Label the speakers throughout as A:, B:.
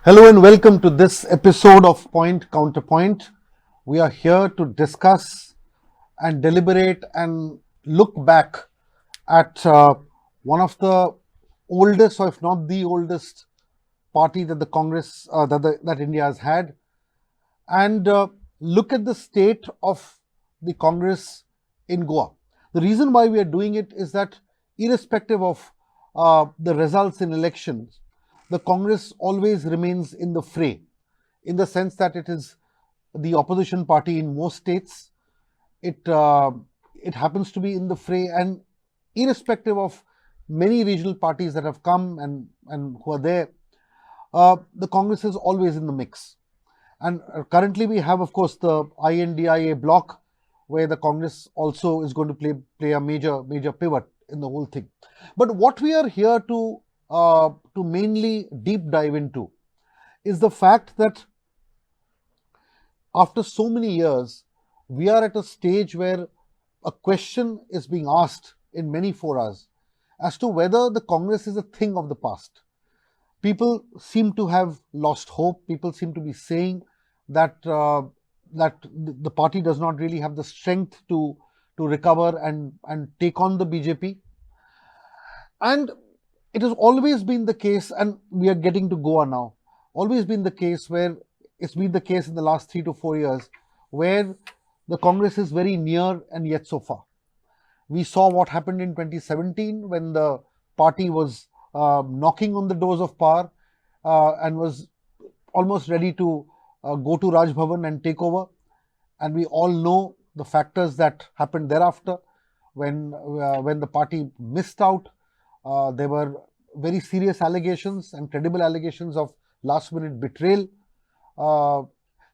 A: Hello and welcome to this episode of Point Counterpoint. We are here to discuss and deliberate and look back at one of the oldest, or if not the oldest, party that the Congress that India has had, and look at the state of the Congress in Goa. The reason why we are doing it is that, irrespective of the results in elections, the Congress always remains in the fray, in the sense that it is the opposition party in most states. It happens to be in the fray, and irrespective of many regional parties that have come and who are there, the Congress is always in the mix. And currently we have, of course, the INDIA bloc, where the Congress also is going to play a major pivot in the whole thing. But what we are here to mainly deep dive into is the fact that after so many years, we are at a stage where a question is being asked in many forums as to whether the Congress is a thing of the past. People seem to have lost hope. People seem to be saying that the party does not really have the strength to recover and take on the BJP. And it has always been the case, and we are getting to Goa now, always been the case where it's been the case in the last 3 to 4 years, where the Congress is very near and yet so far. We saw what happened in 2017 when the party was knocking on the doors of power and was almost ready to go to Raj Bhavan and take over. And we all know the factors that happened thereafter. When the party missed out, there were very serious allegations and credible allegations of last-minute betrayal.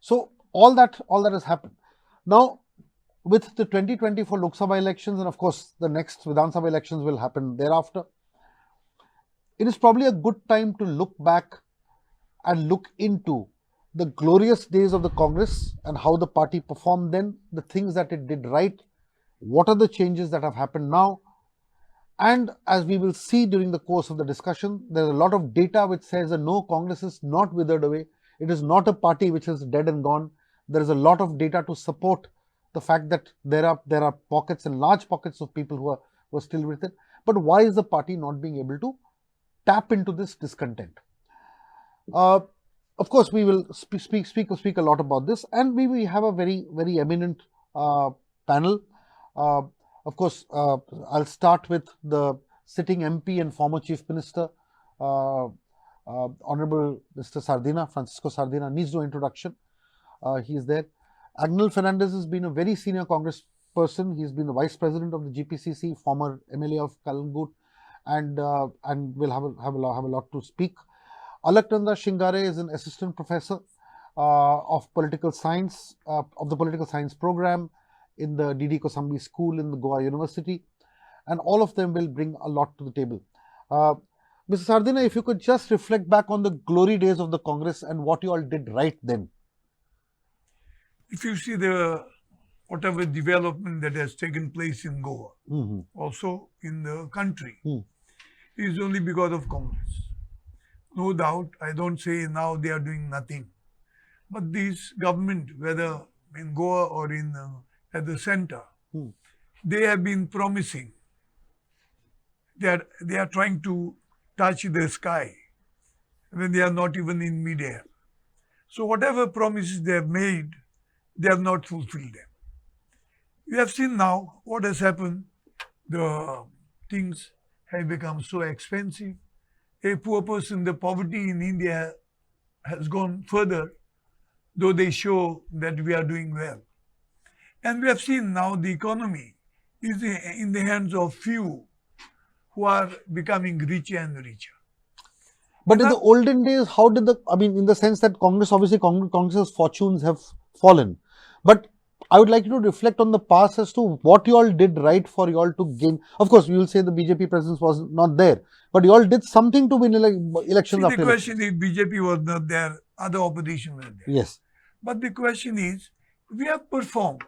A: So all that has happened. Now, with the 2024 Lok Sabha elections, and of course the next Vidhan Sabha elections will happen thereafter, it is probably a good time to look back and look into the glorious days of the Congress and how the party performed then, the things that it did right, what are the changes that have happened now. And as we will see during the course of the discussion, there is a lot of data which says that no, Congress is not withered away. It is not a party which is dead and gone. There is a lot of data to support the fact that there are pockets and large pockets of people who are still with it. But why is the party not being able to tap into this discontent? Of course, we will speak a lot about this, and we have a very eminent panel. Of course, I'll start with the sitting MP and former Chief Minister, Honorable Mr. Sardinha, Francisco Sardinha, needs no introduction. He is there. AGNEL Fernandes has been a very senior Congress person. He's been the Vice President of the GPCC, former MLA of Kalangut, and will have a lot to speak. ALAKHNANDA SHRINGARE is an Assistant Professor of Political Science, of the Political Science program in the D.D. Kosambi School in the Goa University, and all of them will bring a lot to the table. Mr. Sardinha, if you could just reflect back on the glory days of the Congress and what you all did right then.
B: If you see whatever development that has taken place in Goa, also in the country, is only because of Congress. No doubt, I don't say now they are doing nothing. But this government, whether in Goa or at the center, they have been promising. They are trying to touch the sky when they are not even in midair. So whatever promises they have made, they have not fulfilled them. We have seen now what has happened. The things have become so expensive. A poor person, the poverty in India has gone further, though they show that we are doing well. And we have seen now the economy is in the hands of few who are becoming richer and richer.
A: But in the olden days, how did in the sense that Congress's fortunes have fallen. But I would like you to reflect on the past as to what you all did right for you all to gain. Of course, you will say the BJP presence was not there, but you all did something to win elections.
B: See, the question is, BJP was not there, other opposition were there.
A: Yes.
B: But the question is, we have performed.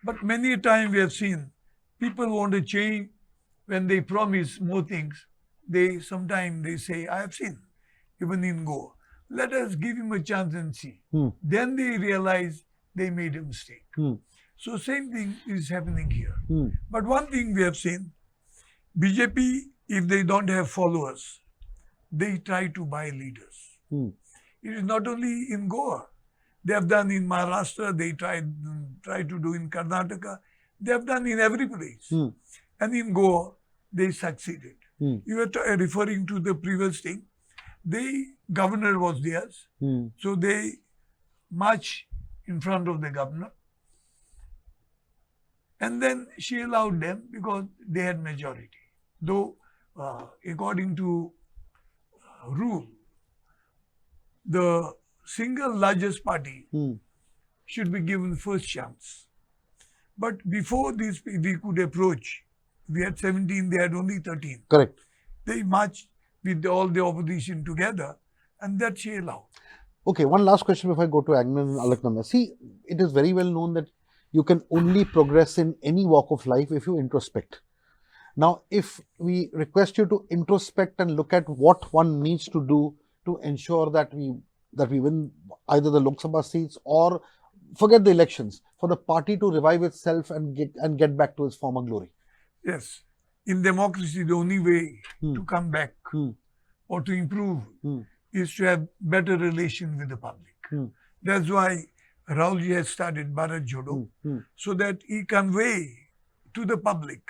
B: But many a time we have seen people want to change. When they promise more things, sometimes they say, I have seen, even in Goa, let us give him a chance and see. Then they realize they made a mistake. So same thing is happening here. But one thing we have seen, BJP, if they don't have followers, they try to buy leaders. It is not only in Goa. They have done in Maharashtra, they try to do in Karnataka. They have done in every place. And in Goa, they succeeded. You were referring to the previous thing. The governor was theirs. So they march in front of the governor. And then she allowed them because they had majority. Though, according to rule, the single largest party should be given first chance. But before this, we could approach. We had 17, they had only 13.
A: Correct.
B: They marched with all the opposition together, and that she allowed.
A: Okay, one last question before I go to AGNEL and ALAKHNANDA. See, it is very well known that you can only progress in any walk of life if you introspect. Now, if we request you to introspect and look at what one needs to do to ensure that we win either the Lok Sabha seats or forget the elections, for the party to revive itself and get back to its former glory.
B: Yes. In democracy, the only way to come back or to improve is to have better relation with the public. That's why Rahulji has started Bharat Jodo, so that he convey to the public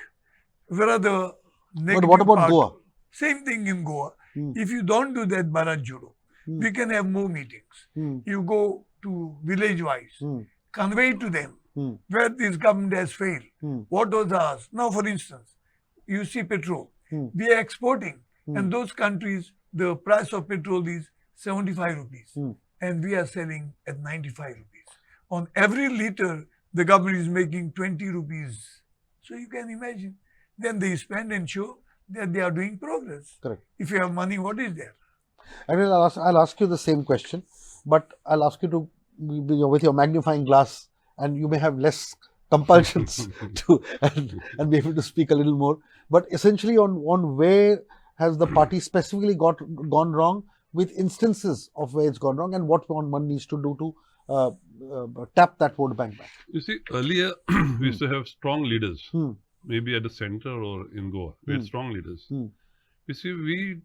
B: where are the negative
A: But what about
B: part.
A: Goa?
B: Same thing in Goa. If you don't do that Bharat Jodo, we can have more meetings. You go to village-wise, convey to them where this government has failed. What was ours? Now, for instance, you see petrol. We are exporting, and those countries, the price of petrol is 75 rupees, and we are selling at 95 rupees. On every liter, the government is making 20 rupees. So you can imagine. Then they spend and show that they are doing progress.
A: Correct.
B: If you have money, what is there?
A: I'll ask you the same question, but I'll ask you to, with your magnifying glass, and you may have less compulsions to and be able to speak a little more. But essentially, on where has the party specifically gone wrong, with instances of where it's gone wrong, and what one needs to do to tap that vote bank back.
C: You see, earlier we used to have strong leaders, maybe at the center or in Goa. We had strong leaders. You see, we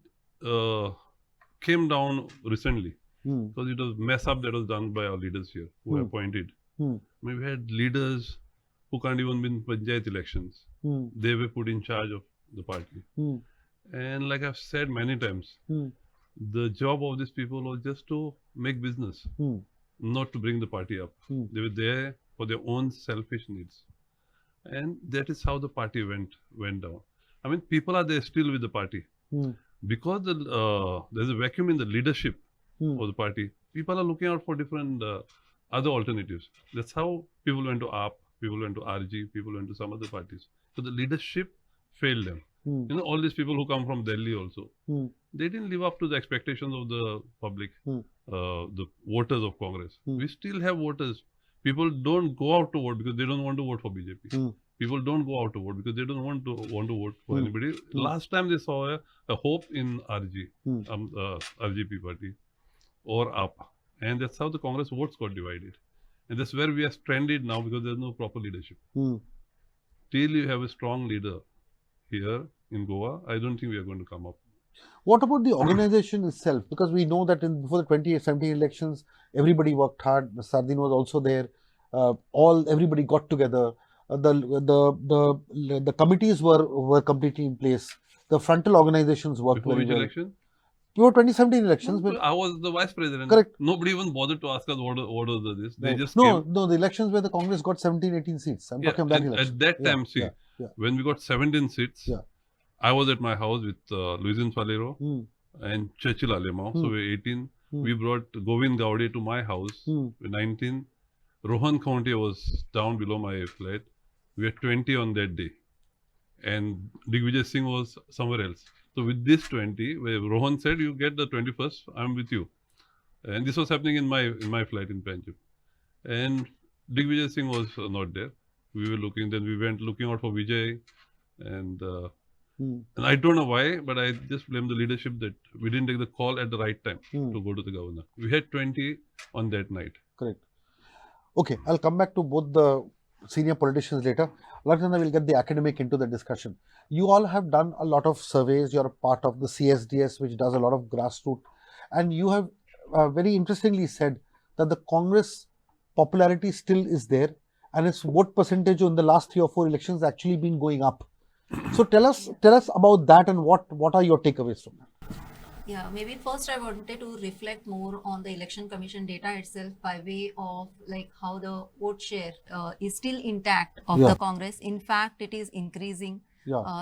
C: came down recently because it was mess up that was done by our leaders here who were appointed. We had leaders who can't even win Panchayat elections. They were put in charge of the party. And like I've said many times, the job of these people was just to make business, not to bring the party up. They were there for their own selfish needs. And that is how the party went down. I mean, people are there still with the party. Because there's a vacuum in the leadership of the party, people are looking out for different other alternatives. That's how people went to AAP, people went to RG, people went to some other parties. So the leadership failed them. You know, all these people who come from Delhi also, they didn't live up to the expectations of the public, the voters of Congress. We still have voters. People don't go out to vote because they don't want to vote for BJP. People don't go out to vote because they don't want to vote for anybody. Last time they saw a hope in RG, RGP party or AAP. And that's how the Congress votes got divided. And that's where we are stranded now because there's no proper leadership. Till you have a strong leader here in Goa, I don't think we are going to come up.
A: What about the organization itself? Because we know that before the 2017 elections, everybody worked hard. SARDINHA was also there. Everybody got together. The committees were completely in place. The frontal organizations worked
C: Before
A: very
C: which
A: well.
C: election?
A: Before 2017 elections.
C: No, I was the vice president.
A: Correct.
C: Nobody even bothered to ask us what was this. They just
A: no,
C: came.
A: the elections where the Congress got 17, 18 seats. I'm talking of that election.
C: At that time, when we got 17 seats, I was at my house with Luisin Falero and Churchill Alemao. So we were 18. We brought Govind Gowde to my house. We were 19. Rohan County was down below my flat. We had 20 on that day. And Digvijay Singh was somewhere else. So with this 20, where Rohan said, you get the 21st, I'm with you. And this was happening in my flat in Panjab. And Digvijay Singh was not there. We were looking, then we went looking out for Vijay. And And I don't know why, but I just blame the leadership that we didn't take the call at the right time to go to the governor. We had 20 on that night.
A: Correct. Okay, I'll come back to both the senior politicians later. ALAKHNANDA will get the academic into the discussion. You all have done a lot of surveys. You're a part of the CSDS, which does a lot of grassroots. And you have very interestingly said that the Congress popularity still is there and its vote percentage in the last 3 or 4 elections actually been going up. So tell us about that and what are your takeaways from that?
D: Yeah, maybe first I wanted to reflect more on the Election Commission data itself by way of like how the vote share is still intact of the Congress. In fact, it is increasing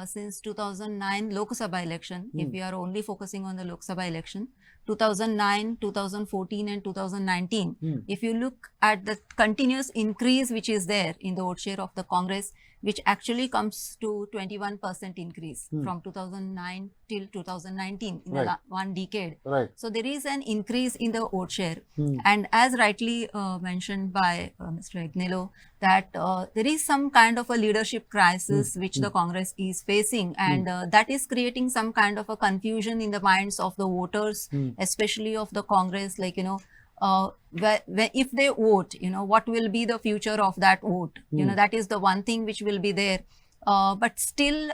D: since 2009 Lok Sabha election. If we are only focusing on the Lok Sabha election, 2009, 2014 and 2019, if you look at the continuous increase which is there in the vote share of the Congress, which actually comes to 21% increase from 2009 till 2019 in the one decade. So there is an increase in the vote share. And as rightly mentioned by Mr. AGNEL, that there is some kind of a leadership crisis which the Congress is facing, and that is creating some kind of a confusion in the minds of the voters, especially of the Congress, like, you know, if they vote, you know, what will be the future of that vote? You know, that is the one thing which will be there. But still,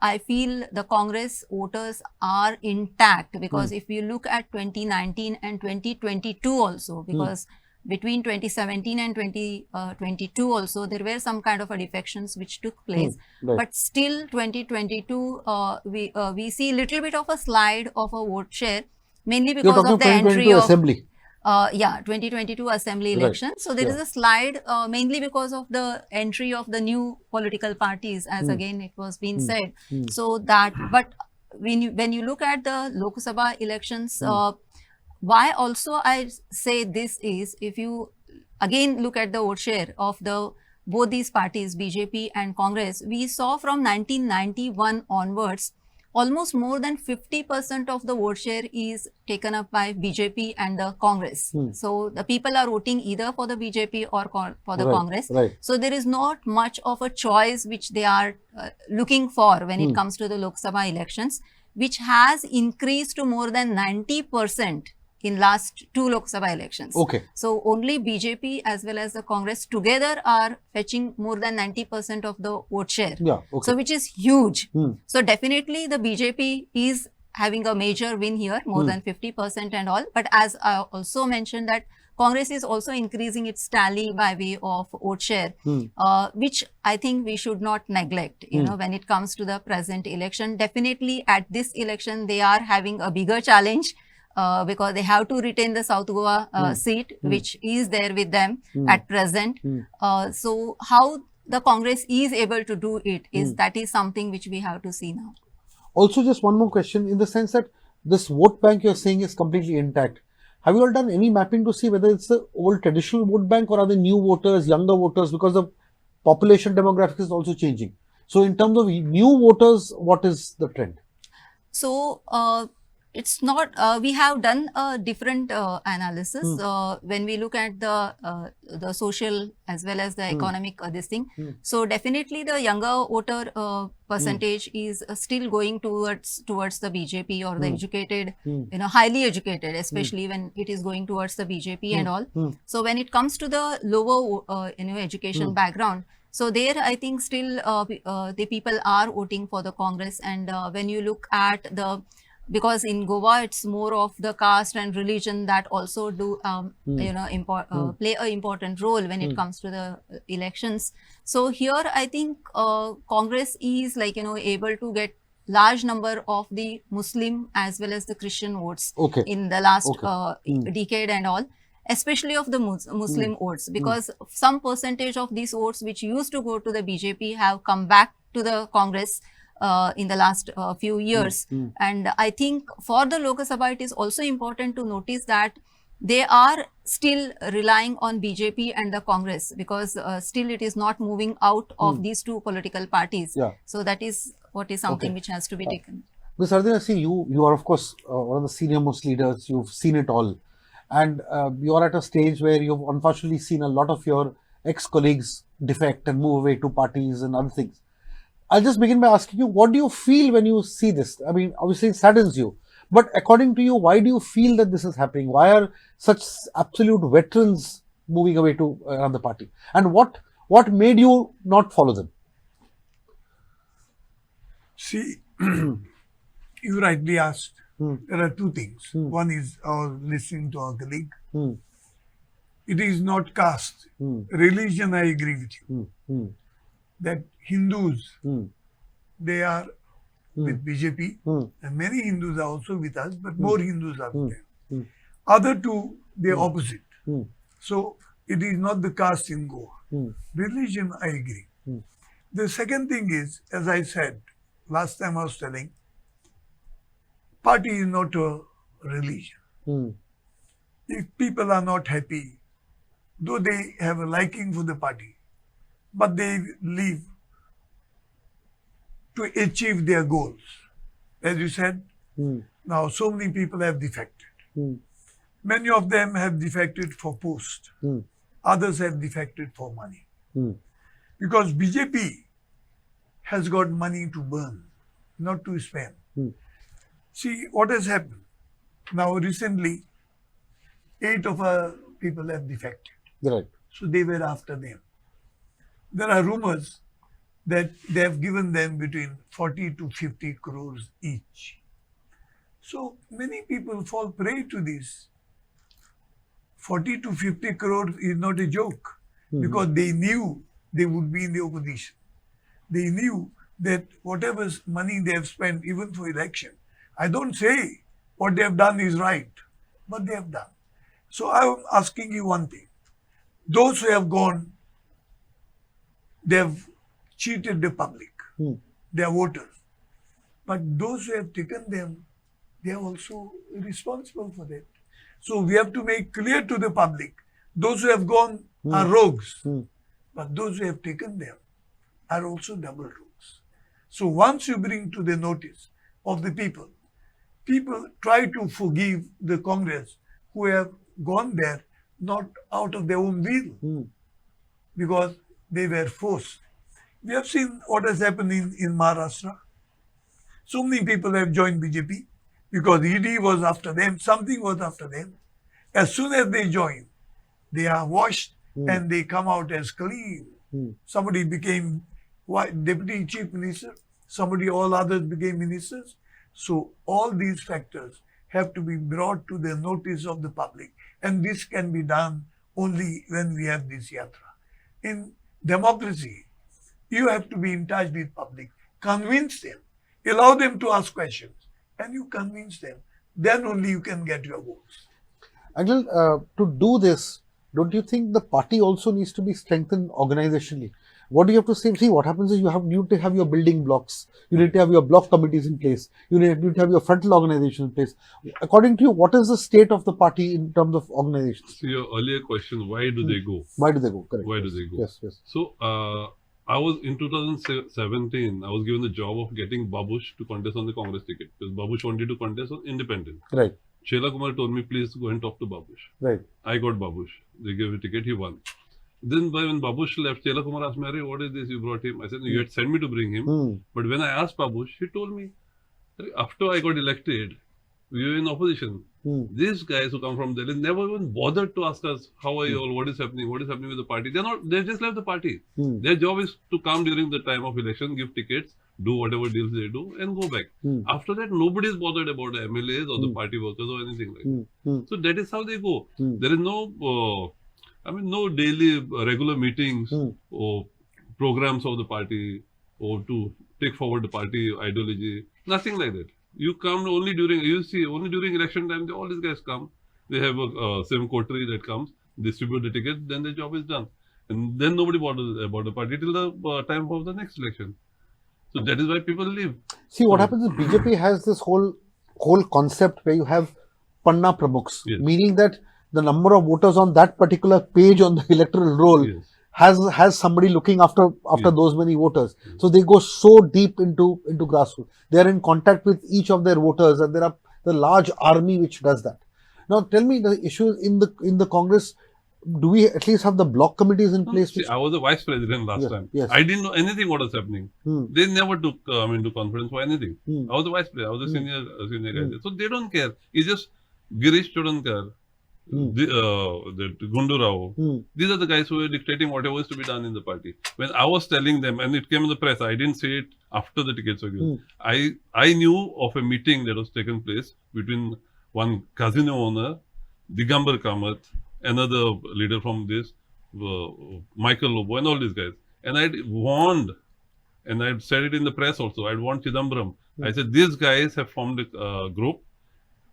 D: I feel the Congress voters are intact, because if you look at 2019 and 2022 also, because between 2017 and 2022 also, there were some kind of a defections which took place. But still 2022, we see little bit of a slide of a vote share, mainly because of the entry of
A: Assembly.
D: 2022 Assembly election. So there is a slide mainly because of the entry of the new political parties, as again it was being said. So that, but when you look at the Lok Sabha elections, why also I say this is, if you again look at the vote share of the both these parties, BJP and Congress, we saw from 1991 onwards, almost more than 50% of the vote share is taken up by BJP and the Congress. So the people are voting either for the BJP or for the Congress. So there is not much of a choice which they are looking for when it comes to the Lok Sabha elections, which has increased to more than 90% in last 2 Lok Sabha elections. So only BJP as well as the Congress together are fetching more than 90% of the vote share. So which is huge. So definitely the BJP is having a major win here, more than 50% and all. But as I also mentioned, that Congress is also increasing its tally by way of vote share, which I think we should not neglect, you know, when it comes to the present election. Definitely at this election, they are having a bigger challenge, because they have to retain the South Goa seat, which is there with them at present. So how the Congress is able to do it is, that is something which we have to see now.
A: Also, just one more question, in the sense that this vote bank you're saying is completely intact. Have you all done any mapping to see whether it's the old traditional vote bank or are they new voters, younger voters, because the population demographics is also changing? So in terms of new voters, what is the trend?
D: So it's not, we have done a different analysis when we look at the social as well as the economic this thing. So definitely the younger voter percentage is still going towards the BJP or the educated, you know, highly educated, especially when it is going towards the BJP and all. So when it comes to the lower, you know, education background, so there I think still the people are voting for the Congress. And when you look at the, because in Goa it's more of the caste and religion that also do you know, play an important role when it comes to the elections. So here I think Congress is, like, you know, able to get large number of the Muslim as well as the Christian votes in the last decade and all, especially of the Muslim votes, because some percentage of these votes which used to go to the BJP have come back to the Congress in the last few years. And I think for the Lok Sabha, it is also important to notice that they are still relying on BJP and the Congress, because still it is not moving out of these two political parties. So that is what is something which has to be taken.
A: Ms. SARDINHA, see, you are of course one of the senior most leaders, you've seen it all. And you are at a stage where you've unfortunately seen a lot of your ex-colleagues defect and move away to parties and other things. I'll just begin by asking you, what do you feel when you see this? I mean, obviously it saddens you, but according to you, why do you feel that this is happening? Why are such absolute veterans moving away to another party? And what made you not follow them?
B: See, you rightly asked. There are two things. One is listening to our colleague. It is not caste. Religion, I agree with you. That Hindus, they are with BJP, and many Hindus are also with us, but more Hindus are with them. Other two, they are opposite. So, it is not the caste in Goa. Religion, I agree. The second thing is, as I said, last time I was telling, party is not a religion. If people are not happy, though they have a liking for the party, but they leave to achieve their goals. As you said, now so many people have defected. Many of them have defected for post. Others have defected for money. Because BJP has got money to burn, not to spend. See what has happened. Now recently, 8 of our people have defected.
A: Right.
B: So they were after them. There are rumors that they have given them between 40 to 50 crores each. So many people fall prey to this. 40 to 50 crores is not a joke, because they knew they would be in the opposition. They knew that whatever money they have spent, even for election, I don't say what they have done is right, but they have done. So I am asking you one thing. Those who have gone, they have cheated the public, they are voters. But those who have taken them, they are also responsible for that. So we have to make clear to the public, those who have gone are rogues, but those who have taken them are also double rogues. So once you bring to the notice of the people, people try to forgive the Congress who have gone there not out of their own will, because they were forced. We have seen what has happened in Maharashtra. So many people have joined BJP because ED was after them, something was after them. As soon as they join, they are washed and they come out as clean. Somebody became deputy chief minister, somebody, all others became ministers. So all these factors have to be brought to the notice of the public, and this can be done only when we have this yatra. In democracy, you have to be in touch with public, convince them, allow them to ask questions, and you convince them. Then only you can get your votes.
A: AGNEL, to do this, don't you think the party also needs to be strengthened organizationally? What do you have to say? See, what happens is you need to have your building blocks. You need to have your block committees in place. You need to have your frontal organization in place. According to you, what is the state of the party in terms of organization?
C: So your earlier question, why do they go?
A: Why do they go? Correct.
C: Why do they go?
A: Yes, yes.
C: So I was in 2017, I was given the job of getting Babush to contest on the Congress ticket, because Babush wanted to contest on independent.
A: Right.
C: Shela Kumar told me, please go and talk to Babush.
A: Right.
C: I got Babush. They gave a ticket, he won. Then when Babush left, Shela Kumar asked me, what is this, you brought him? I said, you had sent me to bring him. But when I asked Babush, he told me, after I got elected, we were in opposition. These guys who come from Delhi never even bothered to ask us, how are you all, what is happening with the party? They just left the party. Their job is to come during the time of election, give tickets, do whatever deals they do, and go back. After that, nobody is bothered about the MLAs or the party workers or anything like that. So that is how they go. There is no, no daily regular meetings or programs of the party or to take forward the party ideology. Nothing like that. You come only during election time, all these guys come. They have a SIM coterie that comes, distribute the tickets, then the job is done. And then nobody bothers about the party till the time of the next election. So that is why people leave. See,
A: what happens is BJP has this whole concept where you have Panna Pramukhs, meaning that the number of voters on that particular page on the electoral roll has somebody looking after those many voters. So they go so deep into grassroots. They are in contact with each of their voters, and there are the large army which does that. Now tell me, the issue in the Congress, do we at least have the block committees in place?
C: See, I was the vice president last time.
A: Yes.
C: I didn't know anything what was happening. They never took into conference for anything. I was the vice president. I was the senior guy. So they don't care. It's just Girish Chodankar, the Gundu Rao. These are the guys who were dictating whatever is to be done in the party. When I was telling them, and it came in the press, I didn't say it after the tickets were given. I knew of a meeting that was taken place between one casino owner, Digambar Kamath, another leader from this, Michael Lobo, and all these guys. And I'd warned, and I'd said it in the press also, I'd warned Chidambaram. I said, these guys have formed a group.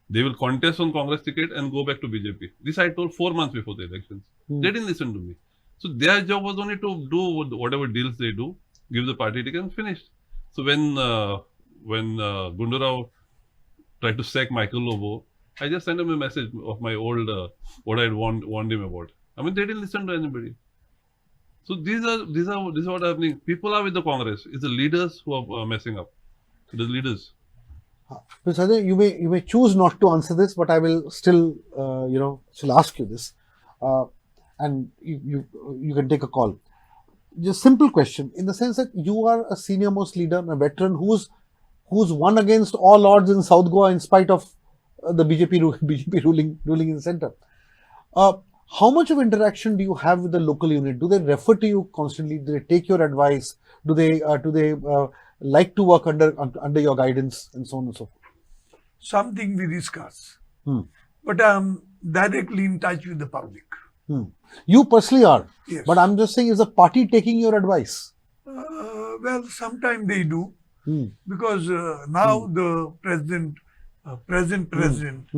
C: They will contest on Congress ticket and go back to BJP. This I told 4 months before the elections. They didn't listen to me. So their job was only to do whatever deals they do, give the party ticket and finish. So when Gundu Rao tried to sack Michael Lobo, I just sent him a message of my old, what I'd warned him about. I mean, they didn't listen to anybody. So this is what happening. People are with the Congress. It's the leaders who are messing up. The leaders.
A: Mr. Sanjay, you may choose not to answer this, but I will still, still ask you this, and you can take a call. Just simple question, in the sense that you are a senior most leader, a veteran who's won against all odds in South Goa in spite of the BJP ruling in the center. How much of interaction do you have with the local unit? Do they refer to you constantly? Do they take your advice? Do they like to work under your guidance and so on and so forth?
B: Something we discuss, but I'm directly in touch with the public.
A: You personally are,
B: yes.
A: But I'm just saying, is the party taking your advice?
B: Well, sometimes they do, because now the present president,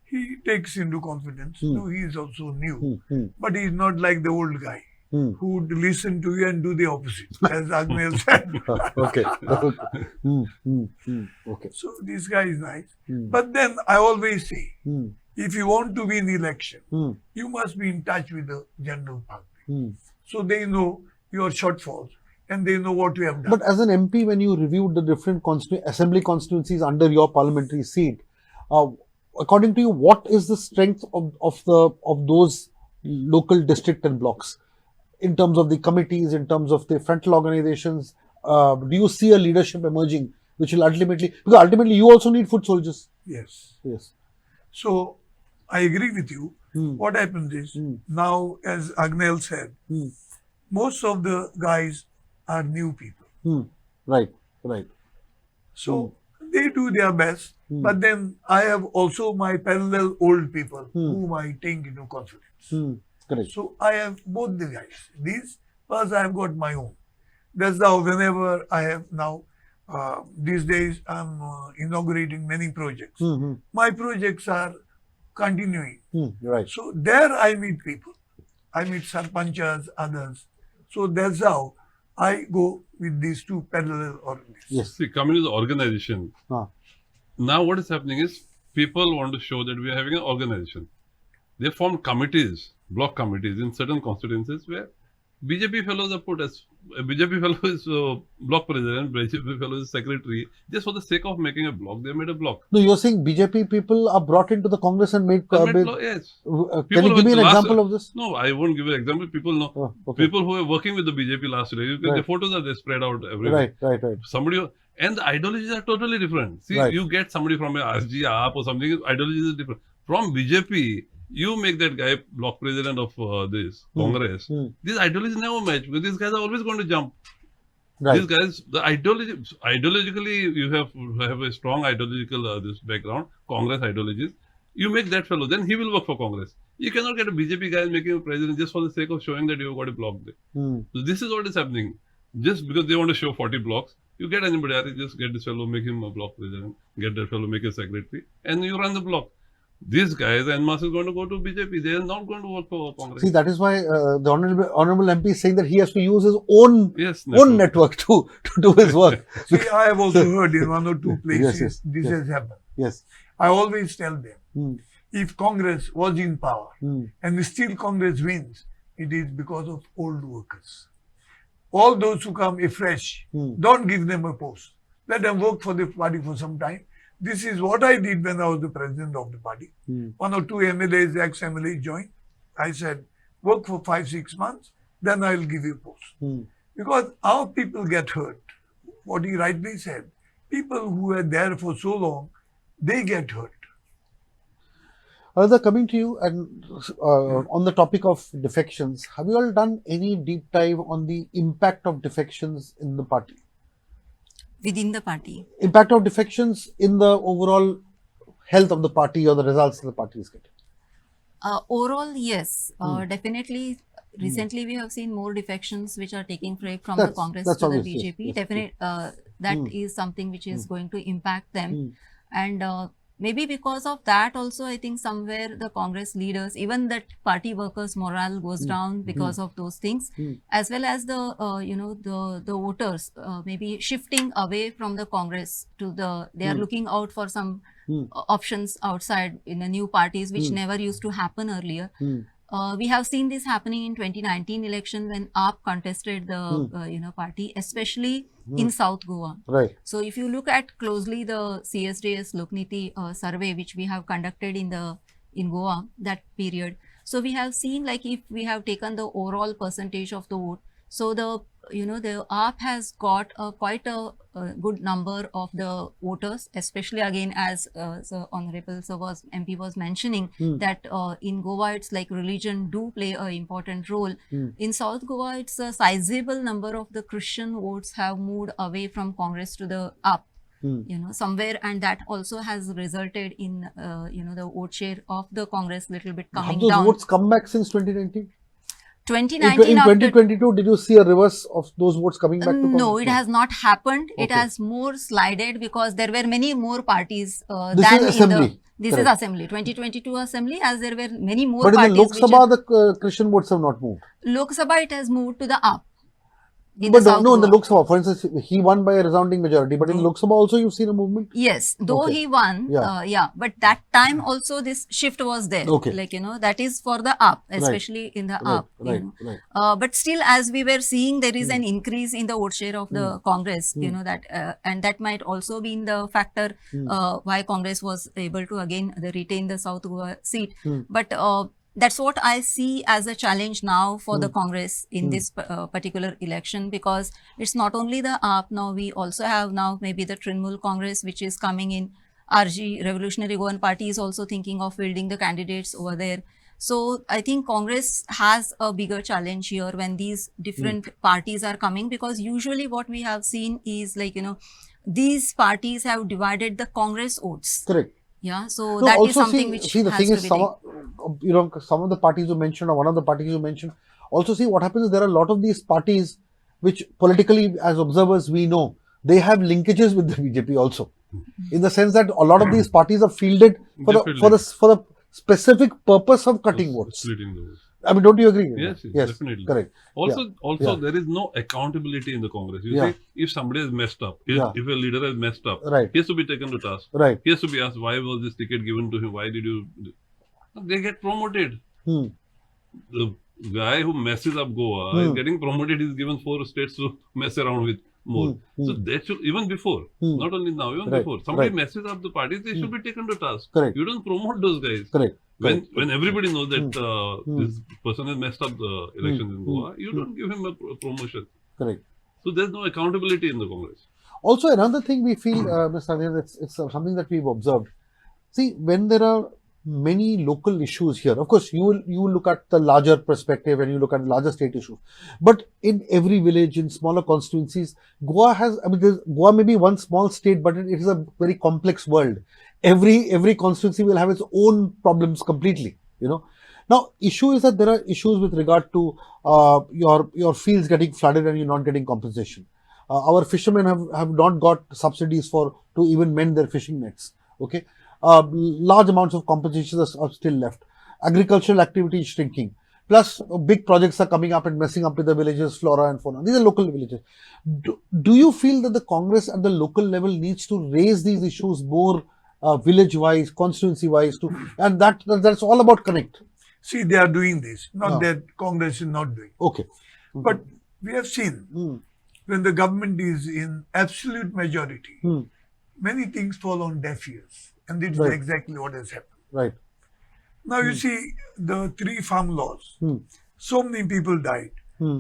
B: he takes into confidence. No, he is also new, but he's not like the old guy who would listen to you and do the opposite, as AGNEL said.
A: Okay. Okay.
B: So this guy is nice. But then I always say, if you want to win election, you must be in touch with the general public. So they know your shortfalls and they know what you have done.
A: But as an MP, when you reviewed the different assembly constituencies under your parliamentary seat, according to you, what is the strength of those local district and blocks in terms of the committees, in terms of the frontal organizations? Do you see a leadership emerging which will ultimately, because ultimately you also need foot soldiers?
B: Yes.
A: Yes.
B: So I agree with you. What happens is, now, as AGNEL said, most of the guys are new people.
A: Right.
B: So they do their best, but then I have also my parallel old people whom I take into confidence.
A: Correct.
B: So I have both the guys. These, plus I have got my own. That's how whenever I have now, these days I'm inaugurating many projects. My projects are continuing.
A: Right.
B: So there I meet people. I meet sarpanchas, others. So that's how I go with these two parallel organizations.
A: Yes.
C: See, coming to the organization, now what is happening is people want to show that we are having an organization. They formed committees, block committees in certain constituencies where BJP fellows are put as BJP fellow is block president, BJP fellow is secretary. Just for the sake of making a block, they made a block.
A: No, you're saying BJP people are brought into the Congress and made
C: yes.
A: Can you give me an example of this?
C: No, I won't give an example. People know. People who were working with the BJP last year, the photos are there spread out everywhere.
A: Right.
C: Somebody, and the ideologies are totally different. See, you get somebody from a RG, AAP or something, ideologies is different. From BJP, you make that guy block president of this Congress. These ideologies never match because these guys are always going to jump.
A: Right.
C: These guys, the ideologically, you have a strong ideological this background, Congress ideologies. You make that fellow, then he will work for Congress. You cannot get a BJP guy making a president just for the sake of showing that you've got a block there. So this is what is happening. Just because they want to show 40 blocks, you get anybody, just get this fellow, make him a block president, get that fellow, make a secretary, and you run the block. These guys, en masse is going to go to BJP. They are not going to work for Congress.
A: See, that is why the honorable MP is saying that he has to use his own network to do his work.
B: See, I have also heard in one or two places this has happened.
A: Yes.
B: I always tell them, if Congress was in power and still Congress wins, it is because of old workers. All those who come afresh, don't give them a post. Let them work for the party for some time. This is what I did when I was the president of the party. One or two MLAs, ex-MLAs joined. I said, work for 5-6 months, then I'll give you post. Because our people get hurt. What he rightly said, people who are there for so long, they get hurt.
A: Another coming to you and on the topic of defections, have you all done any deep dive on the impact of defections in the party?
D: Within the party?
A: Impact of defections in the overall health of the party or the results the party is getting?
D: Overall, yes. Definitely, recently we have seen more defections which are taking place from the Congress to the BJP.
A: Yes,
D: Definitely, that is something which is going to impact them. And maybe because of that also, I think somewhere the Congress leaders, even that party workers' morale goes down because of those things, as well as the the voters maybe shifting away from the Congress to they are looking out for some options outside in the new parties, which never used to happen earlier. We have seen this happening in 2019 election when AAP contested the party, especially in South Goa.
A: Right.
D: So if you look at closely the CSDS Lokniti survey which we have conducted in Goa that period, so we have seen, like, if we have taken the overall percentage of the vote, so the AAP has got quite a good number of the voters, especially again as the Honorable MP was mentioning that in Goa it's like religion do play an important role. In South Goa it's a sizable number of the Christian votes have moved away from Congress to the AAP. Somewhere, and that also has resulted in the vote share of the Congress little bit coming down.
A: Have those votes come back since 2019?
D: 2019
A: in 2022, did you see a reverse of those votes coming back to Congress?
D: No, it has not happened. It has more slided because there were many more parties than
A: is Assembly.
D: This is Assembly, 2022 Assembly, as there were many more
A: parties. But in the Lok
D: parties.
A: Sabha, the Christian votes have not moved.
D: Lok Sabha, it has moved to the AAP.
A: But no, in the Lok Sabha, for instance, he won by a resounding majority. But in Lok Sabha also, you've seen a movement?
D: Yes, though he won, but that time also this shift was there. Like, that is for the AAP, especially in the AAP. But still, as we were seeing, there is an increase in the vote share of the Congress, that and that might also be in the factor why Congress was able to again retain the South Goa seat. But that's what I see as a challenge now for the Congress in this particular election, because it's not only the AAP. Now we also have maybe the Trinamool Congress, which is coming in. RG, Revolutionary Goan Party, is also thinking of fielding the candidates over there. So I think Congress has a bigger challenge here when these different parties are coming, because usually what we have seen is, like, these parties have divided the Congress votes.
A: Correct.
D: Yeah, so that is something which
A: the
D: has
A: thing
D: to
A: is,
D: be
A: some of the parties you mentioned, or one of the parties you mentioned, also see what happens is there are a lot of these parties which politically, as observers, we know they have linkages with the BJP also, in the sense that a lot of these parties are fielded for the specific purpose of cutting votes.
C: Splitting the votes.
A: I mean, don't you agree?
C: Yes, definitely.
A: Correct.
C: Also, there is no accountability in the Congress. You see, if somebody is messed up, if a leader has messed up, he has to be taken to task. He has to be asked, why was this ticket given to him? Why did you? They get promoted. The guy who messes up Goa is getting promoted. He's given 4 states to mess around with more. So they should, even before, not only now, even before, somebody messes up the party, they should be taken to task.
A: Correct.
C: You don't promote those guys.
A: Correct.
C: When everybody knows that this person has messed up the elections in Goa, you don't give him a promotion.
A: Correct.
C: So there's no accountability in the Congress.
A: Also, another thing we feel, Mr. Adil, it's something that we've observed. See, when there are many local issues here, of course, you will look at the larger perspective and you look at larger state issues. But in every village, in smaller constituencies, Goa has, Goa may be one small state, but it is a very complex world. Every constituency will have its own problems completely, Now, issue is that there are issues with regard to your fields getting flooded and you're not getting compensation. Our fishermen have not got subsidies to even mend their fishing nets. Okay, large amounts of compensations are still left. Agricultural activity is shrinking. Plus, big projects are coming up and messing up with the villages, flora and fauna. These are local villages. Do you feel that the Congress at the local level needs to raise these issues more village-wise, constituency-wise, and that's all about connect?
B: See, they are doing this. Not that Congress is not doing.
A: Okay.
B: But we have seen when the government is in absolute majority, many things fall on deaf ears. And this is exactly what has happened.
A: Right.
B: Now you see the 3 farm laws. so many people died.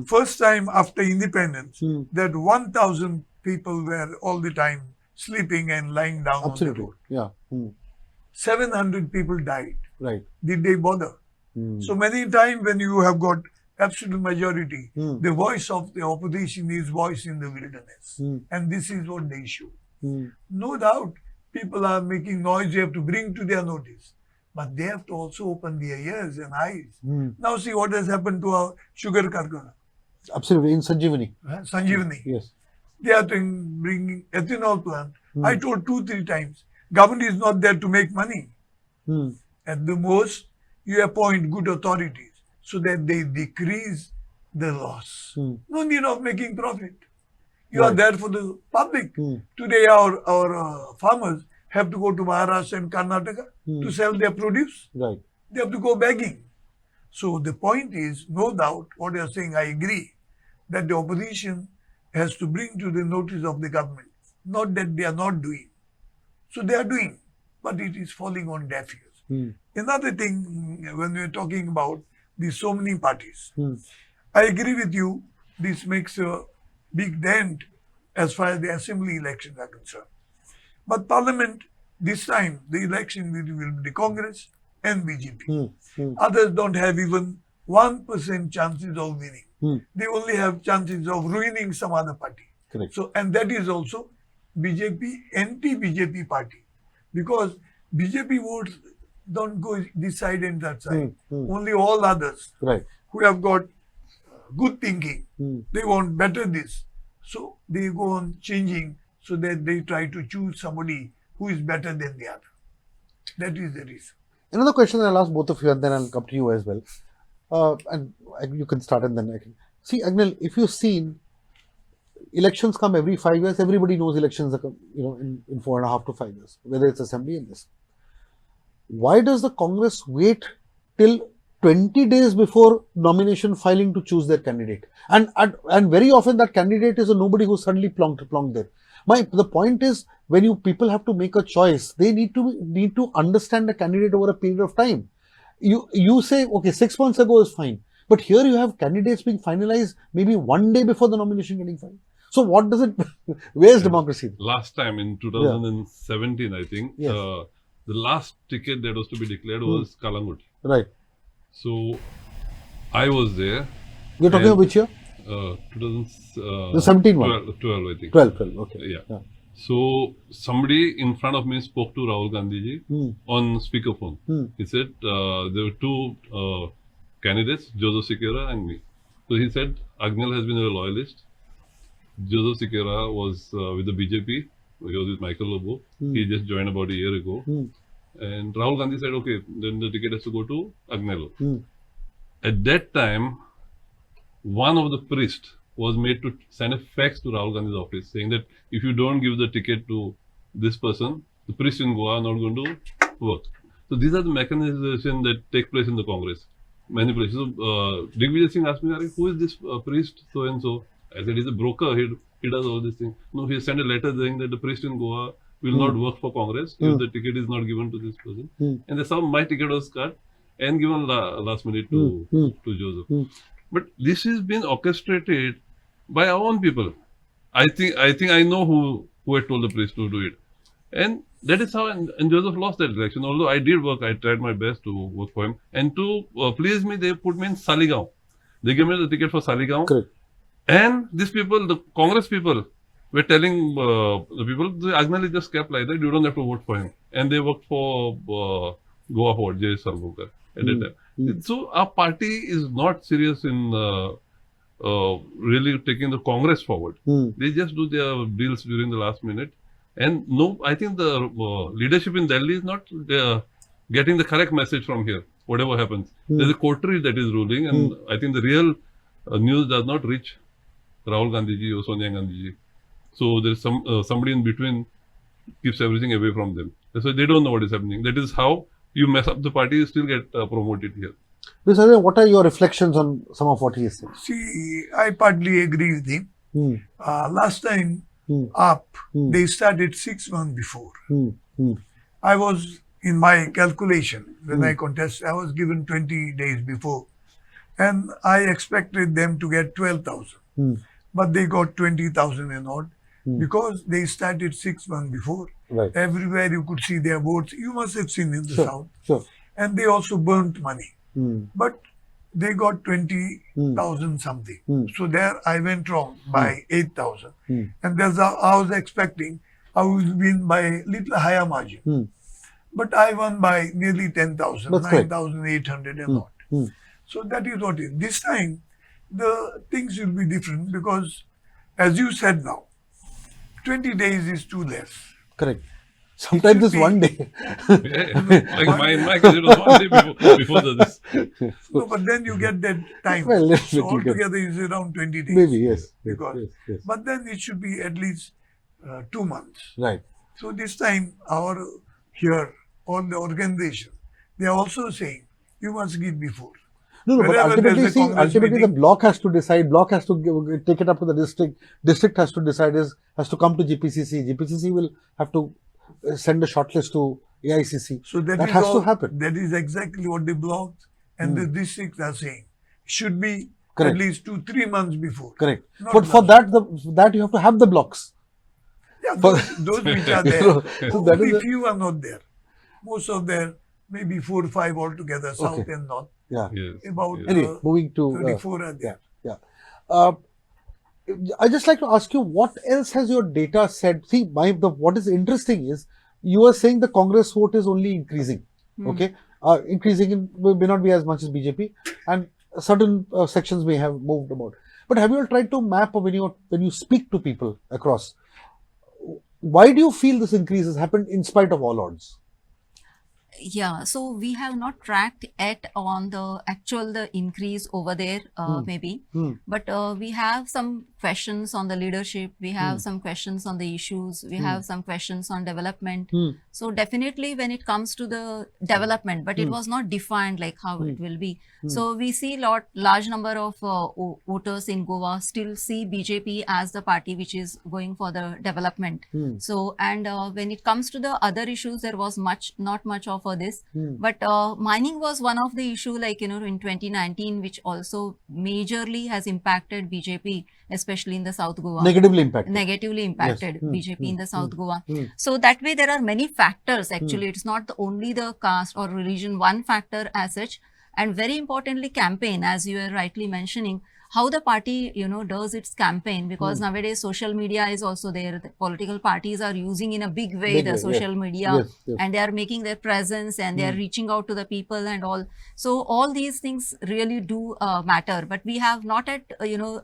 B: First time after independence that 1,000 people were all the time sleeping and lying down
A: Absolutely.
B: on the road.
A: Yeah.
B: 700 people died.
A: Right.
B: Did they bother? So many times when you have got absolute majority, the voice of the opposition is voice in the wilderness. And this is what they issue. No doubt people are making noise, they have to bring to their notice. But they have to also open their ears and eyes. Now see what has happened to our sugar karkhana.
A: Absolutely. In Sanjeevani.
B: Sanjeevani.
A: Yes.
B: They are bringing ethanol plant. I told 2-3 times, government is not there to make money. At the most, you appoint good authorities so that they decrease the loss. No need of making profit. You are there for the public. Today our farmers have to go to Maharashtra and Karnataka to sell their produce.
A: Right.
B: They have to go begging. So the point is, no doubt, what you are saying, I agree, that the opposition has to bring to the notice of the government. Not that they are not doing. So they are doing, but it is falling on deaf ears. Another thing, when we are talking about these so many parties, I agree with you, this makes a big dent as far as the assembly elections are concerned. But parliament, this time, the election will be the Congress and BJP. Others don't have even 1% chances of winning. They only have chances of ruining some other party.
A: Correct.
B: So, and that is also BJP, anti-BJP party. Because BJP votes don't go this side and that side. Only all others who have got good thinking, they want better this. So they go on changing so that they try to choose somebody who is better than the other. That is the reason.
A: Another question I'll ask both of you and then I'll come to you as well. And you can start and then I can. See, Agnel, if you've seen, elections come every 5 years. Everybody knows elections are, in 4.5 to 5 years, whether it's assembly and this. Why does the Congress wait till 20 days before nomination filing to choose their candidate? And very often that candidate is a nobody who suddenly plonked there. The point is, when people have to make a choice, they need to understand the candidate over a period of time. You say, okay, 6 months ago is fine. But here you have candidates being finalized maybe 1 day before the nomination getting filed. So what does it, where's democracy?
C: Last time in 2017, I think, the last ticket that was to be declared was Kalanguti.
A: Right.
C: So I was there.
A: You're talking about which year?
C: 2017
A: one.
C: 12, I think.
A: 12, okay.
C: Yeah. So somebody in front of me spoke to Rahul Gandhi ji on speakerphone. He said there were two candidates, Joseph Sikera and me. So he said AGNEL has been a loyalist. Joseph Sikera was with the BJP. He was with Michael Lobo. He just joined about a year ago. And Rahul Gandhi said, okay, then the ticket has to go to AGNEL. At that time, one of the priests was made to send a fax to Rahul Gandhi's office saying that if you don't give the ticket to this person, the priests in Goa are not going to work. So these are the mechanisms that take place in the Congress. Manipulation. So Digvijay Singh asked me, who is this priest so and so? I said, he's a broker, he does all these things. No, he sent a letter saying that the priest in Goa will not work for Congress if the ticket is not given to this person. And that's how my ticket was cut and given last minute to Joseph. But this has been orchestrated by our own people. I think I know who had told the priest to do it. And that is how, and Joseph lost that election. Although I did work, I tried my best to work for him. And to please me, they put me in Saligaon. They gave me the ticket for Saligaon.
A: Correct.
C: And these people, the Congress people, were telling the people, the AGNEL is just kept like that, you don't have to vote for him. And they worked for Goa Fort, J. Sarvokar at that time. So our party is not serious in really taking the Congress forward. They just do their deals during the last minute. And no, I think the leadership in Delhi is not getting the correct message from here, whatever happens. There's a coterie that is ruling, and I think the real news does not reach Rahul Gandhi ji or Sonia Gandhi ji. So there's somebody in between keeps everything away from them. So they don't know what is happening. That is how you mess up the party, you still get promoted here.
A: Mr. What are your reflections on some of what he has said?
B: See, I partly agree with him. Last time they started 6 months before. I was, in my calculation, when I contested, I was given 20 days before. And I expected them to get 12,000. But they got 20,000 and odd because they started 6 months before.
A: Right.
B: Everywhere you could see their votes. You must have seen in the south.
A: Sure.
B: And they also burnt money. But they got 20,000 something. So there I went wrong by 8,000. And that's how I was expecting I would win by a little higher margin. But I won by nearly 10,000,
A: That's correct.
B: 9,800 and odd. So that is what it is. This time, the things will be different because, as you said now, 20 days is too less.
A: Correct. Sometimes it's
B: be-
A: 1 day.
C: Like in my case, it was 1 day before this.
B: No, but then you get that time.
A: Well, little
B: So
A: bit you get.
B: altogether it's around 20 days.
A: Maybe, yes.
B: Because,
A: yes.
B: But then it should be at least 2 months.
A: Right.
B: So this time, all the organization, they are also saying, you must give before.
A: No, but
B: Wherever
A: ultimately,
B: there's a Congress
A: ultimately the
B: meeting-
A: block has to decide, block has to take it up to the district, district has to decide, has to come to GPCC, GPCC will have to send a shortlist to AICC.
B: So that is
A: has
B: all,
A: to happen.
B: That is exactly what the blocks and the districts are saying. Should be
A: Correct.
B: at least 2-3 months before.
A: Correct.
B: Not
A: But for
B: last.
A: that you have to have the blocks.
B: Yeah,
A: For-
B: those which are there.
A: So that
B: Only
A: is a-
B: few are not there. Most of them, maybe 4 or 5 altogether, south
A: Okay.
B: and north.
A: Yeah.
C: Yes.
B: About
C: yes.
A: Anyway, moving to
B: 34 are there.
A: I just like to ask you, what else has your data said? See, what is interesting is you are saying the Congress vote is only increasing. Okay, increasing may not be as much as BJP, and certain sections may have moved about. But have you all tried to map when you speak to people across? Why do you feel this increase has happened in spite of all odds?
D: Yeah, so we have not tracked yet on the increase over there, maybe. But we have some questions on the leadership. We have some questions on the issues. We have some questions on development. So definitely when it comes to the development, but it was not defined like how it will be. So we see large number of voters in Goa still see BJP as the party which is going for the development. So, and when it comes to the other issues, there was not much of this. But mining was one of the issue, like, in 2019, which also majorly has impacted BJP, especially in the South Goa.
A: Negatively impacted.
D: Negatively impacted BJP in the South Goa. So that way there are many factors actually. It's not only the caste or religion, one factor as such. And very importantly, campaign, as you are rightly mentioning, how the party, does its campaign, because nowadays social media is also there. The political parties are using in a big way the social media,
A: Yes.
D: and they are making their presence and they are reaching out to the people and all. So all these things really do matter, but we have not yet,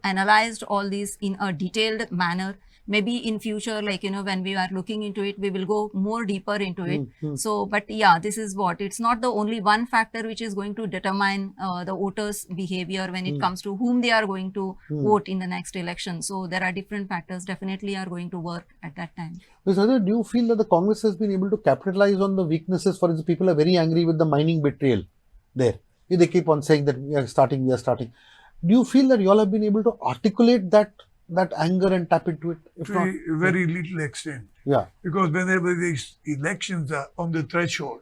D: analyzed all these in a detailed manner. Maybe in future, like, when we are looking into it, we will go more deeper into it. So, but yeah, this is what, it's not the only one factor which is going to determine the voters' behavior when it comes to whom they are going to vote in the next election. So there are different factors definitely are going to work at that time.
A: Ms. Ajay, do you feel that the Congress has been able to capitalize on the weaknesses? For instance, people are very angry with the mining betrayal there. They keep on saying that we are starting. Do you feel that you all have been able to articulate that anger and tap into it? If
B: To
A: not,
B: a very little extent.
A: yeah.
B: Because whenever these elections are on the threshold,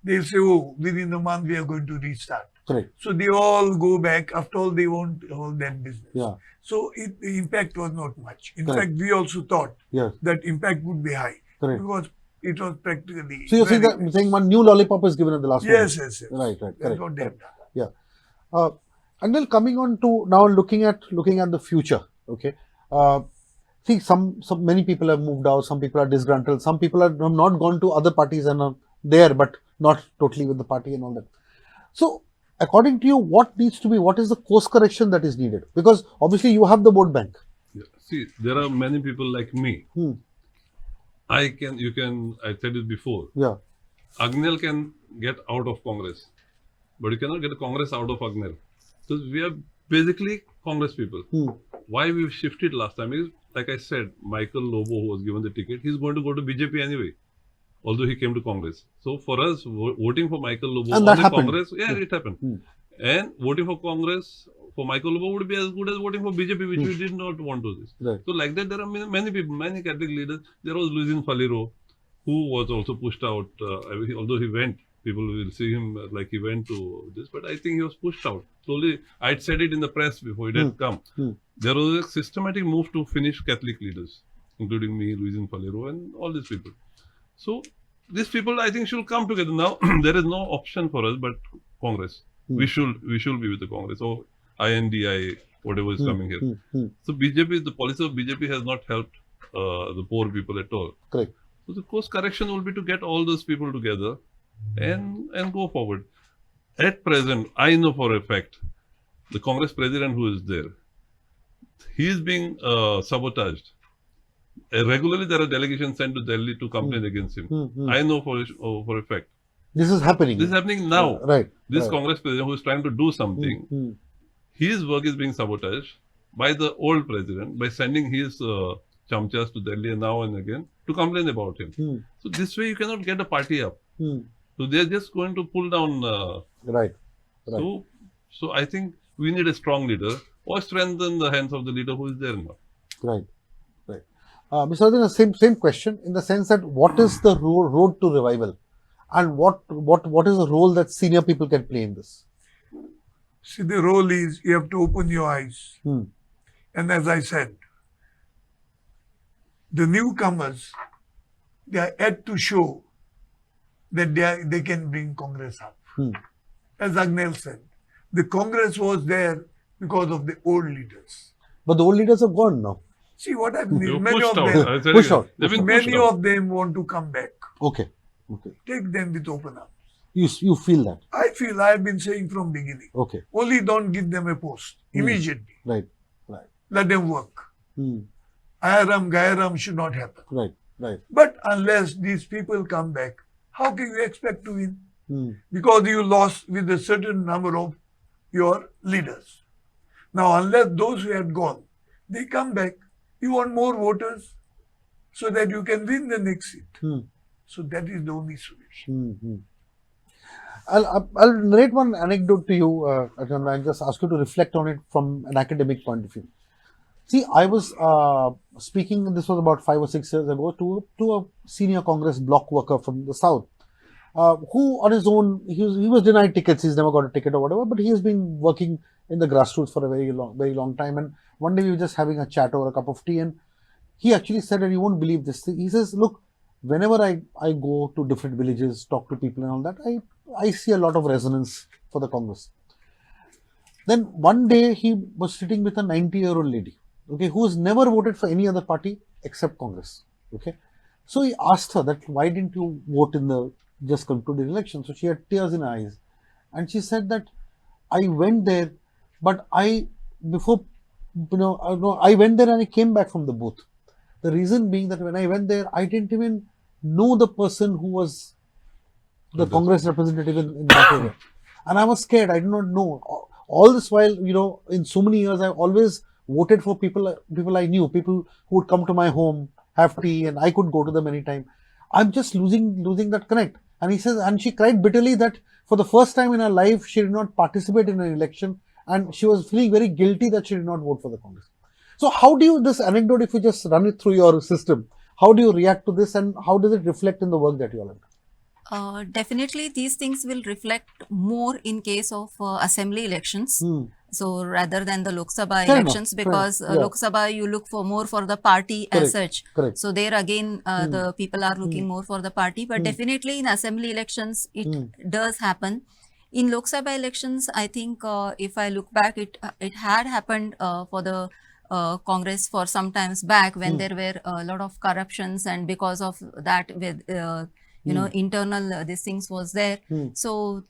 B: they'll say, oh, within a month we are going to restart.
A: Correct.
B: So they all go back. After all, they want all that business.
A: Yeah.
B: So the impact was not much. In
A: Correct.
B: fact, we also thought
A: Yes.
B: that impact would be high.
A: Correct.
B: Because it was practically.
A: So you're saying one new lollipop is given at the last moment.
B: Yes.
A: Right.
B: That's
A: Correct.
B: what they have done.
A: Yeah. And then coming on to now looking at the future. Okay. See, many people have moved out. Some people are disgruntled. Some people have not gone to other parties and are there, but not totally with the party and all that. So, according to you, what is the course correction that is needed? Because obviously you have the vote bank.
C: Yeah. See, there are many people like me. I said it before.
A: Yeah.
C: AGNEL can get out of Congress, but you cannot get Congress out of AGNEL. Because we are basically Congress people. Why we shifted last time is, like I said, Michael Lobo, who was given the ticket, he's going to go to BJP anyway, although he came to Congress. So for us, voting for Michael Lobo
A: And that
C: on
A: happened.
C: Congress, it happened. And voting for Congress for Michael Lobo would be as good as voting for BJP, which we did not want to this.
A: Right.
C: So like that, there are many people, many Catholic leaders. There was Luis Falero, who was also pushed out, although he went People will see him like he went to this, but I think he was pushed out. Slowly, I'd said it in the press before, it had come. There was a systematic move to finish Catholic leaders, including me, Luisin Falero, and all these people. So, these people, I think, should come together. Now, there is no option for us but Congress. We should be with the Congress, or INDI, whatever is coming here. So, BJP, the policy of BJP has not helped the poor people at all.
A: Correct.
C: So, the course correction will be to get all those people together and go forward. At present, I know for a fact, the Congress president who is there, he is being sabotaged. Regularly, there are delegations sent to Delhi to complain against him. I know for a fact.
A: This is happening.
C: This is happening now.
A: Right.
C: This Congress president who is trying to do something, his work is being sabotaged by the old president by sending his chamchas to Delhi now and again to complain about him. So this way you cannot get a party up. So they are just going to pull down.
A: Right.
C: So I think we need a strong leader or strengthen the hands of the leader who is there now.
A: Right. Mr. Sardinha, same question in the sense that what is the road to revival, and what is the role that senior people can play in this?
B: See, the role is you have to open your eyes. And as I said, the newcomers, they are yet to show that they can bring Congress up. As AGNEL said, the Congress was there because of the old leaders.
A: But the old leaders are gone now.
B: See what I
C: They
B: mean?
C: were
B: Many
C: pushed
B: of
C: out.
B: them,
C: I said
A: Pushed
C: it.
A: out.
C: They've been
B: many
C: pushed out.
B: of them want to come back.
A: Okay.
B: Take them with open arms.
A: You feel that?
B: I feel I have been saying from beginning.
A: Okay.
B: Only don't give them a post immediately.
A: Right.
B: Let them work. Ayaram, Gayaram should not happen.
A: Right.
B: But unless these people come back, how can you expect to win? Because you lost with a certain number of your leaders. Now, unless those who had gone, they come back, you want more voters so that you can win the next seat. So that is the only solution.
A: I'll narrate one anecdote to you, Ajahn, and just ask you to reflect on it from an academic point of view. See, I was speaking, this was about 5 or 6 years ago, to a senior Congress bloc worker from the south, who on his own, he was denied tickets, he's never got a ticket or whatever, but he has been working in the grassroots for a very long time. And one day we were just having a chat over a cup of tea, and he actually said, and you won't believe this, he says, look, whenever I go to different villages, talk to people and all that, I see a lot of resonance for the Congress. Then one day he was sitting with a 90-year-old lady, okay, who has never voted for any other party except Congress. Okay, so he asked her that why didn't you vote in the just concluded election? So she had tears in her eyes, and she said that I went there, but I went there and I came back from the booth. The reason being that when I went there, I didn't even know the person who was the Congress representative in that area. And I was scared. I did not know. All this while, in so many years, I've always voted for people I knew, people who would come to my home, have tea, and I could go to them anytime. I'm just losing that connect. And he says, and she cried bitterly that for the first time in her life, she did not participate in an election, and she was feeling very guilty that she did not vote for the Congress. So how do you, this anecdote, if you just run it through your system, how do you react to this, and how does it reflect in the work that you all have done?
D: Definitely, these things will reflect more in case of assembly elections. So rather than the Lok Sabha elections, because Lok Sabha you look for more for the party as such.
A: Correct.
D: So there again, the people are looking more for the party. But definitely in assembly elections, it does happen. In Lok Sabha elections, I think if I look back, it had happened for the Congress for some times back when there were a lot of corruptions, and because of that, with internal these things was there. So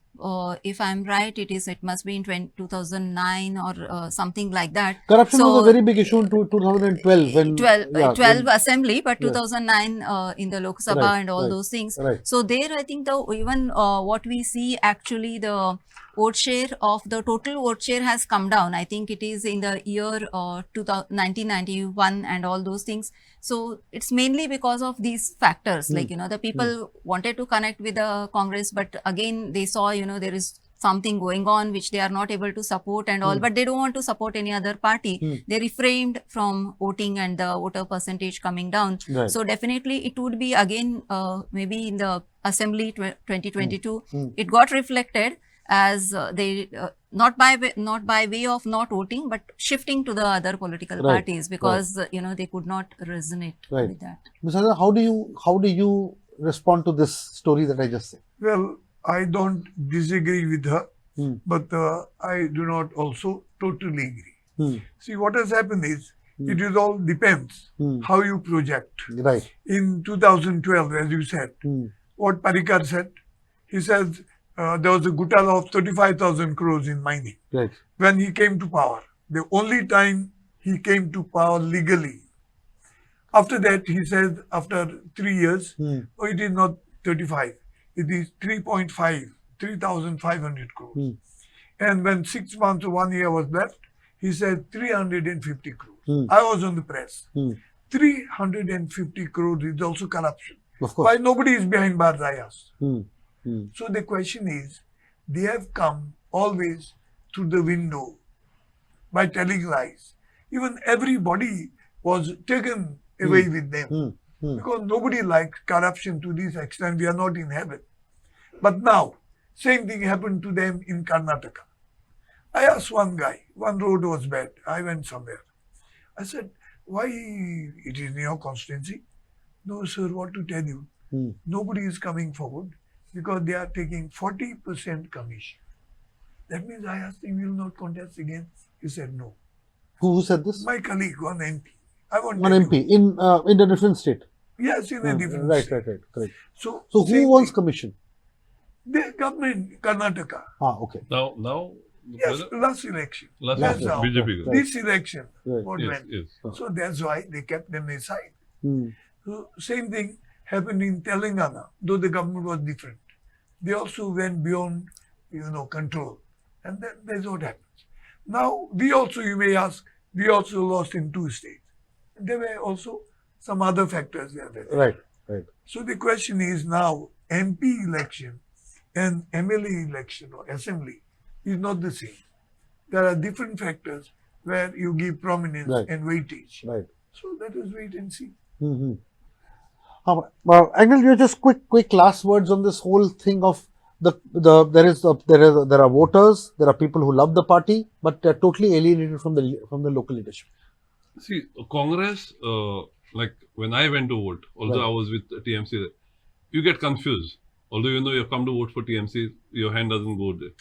D: if I'm right, it must be in 2009 or something like that.
A: Corruption was a very big issue in 2012. When,
D: 12 assembly, but 2009 in the Lok Sabha and all those things. So there, I think even what we see actually, the vote share of the total vote share has come down. I think it is in the year 1991 and all those things. So it's mainly because of these factors, like, the people wanted to connect with the Congress, but again, they saw, there is something going on which they are not able to support and all, but they don't want to support any other party. They refrained from voting and the voter percentage coming down.
A: Right.
D: So definitely it would be again maybe in the Assembly 2022, it got reflected as they not by way of not voting, but shifting to the other political parties because you know, they could not resonate with that.
A: Ms. Hazra, how do you respond to this story that I just said?
B: Well, I don't disagree with her, but I do not also totally agree. See, what has happened is, it is all depends how you project.
A: Right.
B: In 2012, as you said, what Parikar said, he says there was a Gutala of 35,000 crores in mining.
A: Right.
B: When he came to power, the only time he came to power legally. After that, he said, after 3 years, oh, it is not 35, it is 3,500 crores. And when 6 months or 1 year was left, he said 350 crores. I was on the press. 350 crores is also corruption.
A: Of course.
B: Why nobody is behind bars, I asked. So the question is, they have come always through the window by telling lies. Even everybody was taken away with them because nobody likes corruption to this extent. We are not in heaven. But now, same thing happened to them in Karnataka. I asked one guy, one road was bad. I went somewhere. I said, why it is in your constituency? No, sir, what to tell you? Nobody is coming forward because they are taking 40% commission. That means I asked him, will not contest again? He said no.
A: Who said this?
B: My colleague, one MP. I won't
A: One
B: tell
A: MP
B: you.
A: in a different state.
B: Yes, in a different
A: Right,
B: state.
A: right, correct.
B: So
A: So
B: same
A: who wants
B: thing.
A: commission?
B: The government, Karnataka.
A: Okay.
C: Now,
B: Yes, last election.
C: last
B: That's
C: election,
B: how.
C: BJP.
A: Right.
B: This election,
A: Right.
B: what
C: Yes,
B: went.
C: yes.
B: So that's why they kept them aside.
A: Hmm.
B: So same thing happened in Telangana, though the government was different. They also went beyond, control. And then that's what happens. Now, we also, you may ask, we also lost in 2 states. There were also some other factors there.
A: Right, right.
B: So the question is now, MP election and MLA election or assembly is not the same. There are different factors where you give prominence
A: Right.
B: and weightage.
A: Right.
B: So let us wait and see.
A: Agnel, you just quick last words on this whole thing of there are voters, there are people who love the party, but they're totally alienated from the local leadership.
C: See, Congress, like when I went to vote, although
A: Right.
C: I was with TMC, you get confused. Although you know you have come to vote for TMC, your hand doesn't go there.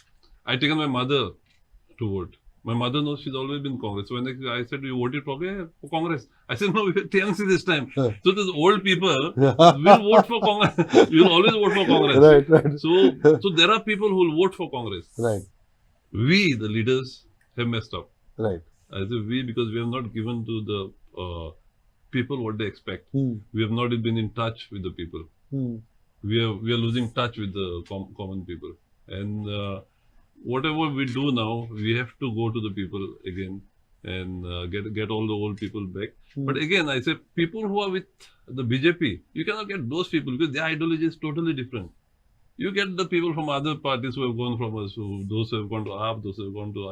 C: I taken my mother to vote. My mother knows she's always been Congress. So when I said, you voted for Congress? I said, no, we have TMC this time.
A: Yeah.
C: So these old people will vote for Congress. We will always vote for Congress.
A: Right.
C: So there are people who will vote for Congress.
A: Right.
C: We, the leaders, have messed up.
A: Right.
C: I say we because we have not given to the people what they expect. We have not been in touch with the people. We are losing touch with the common people. And whatever we do now, we have to go to the people again and get all the old people back. But again, I say people who are with the BJP, you cannot get those people because their ideology is totally different. You get the people from other parties who have gone from us, those who have gone to AAP, those who have gone to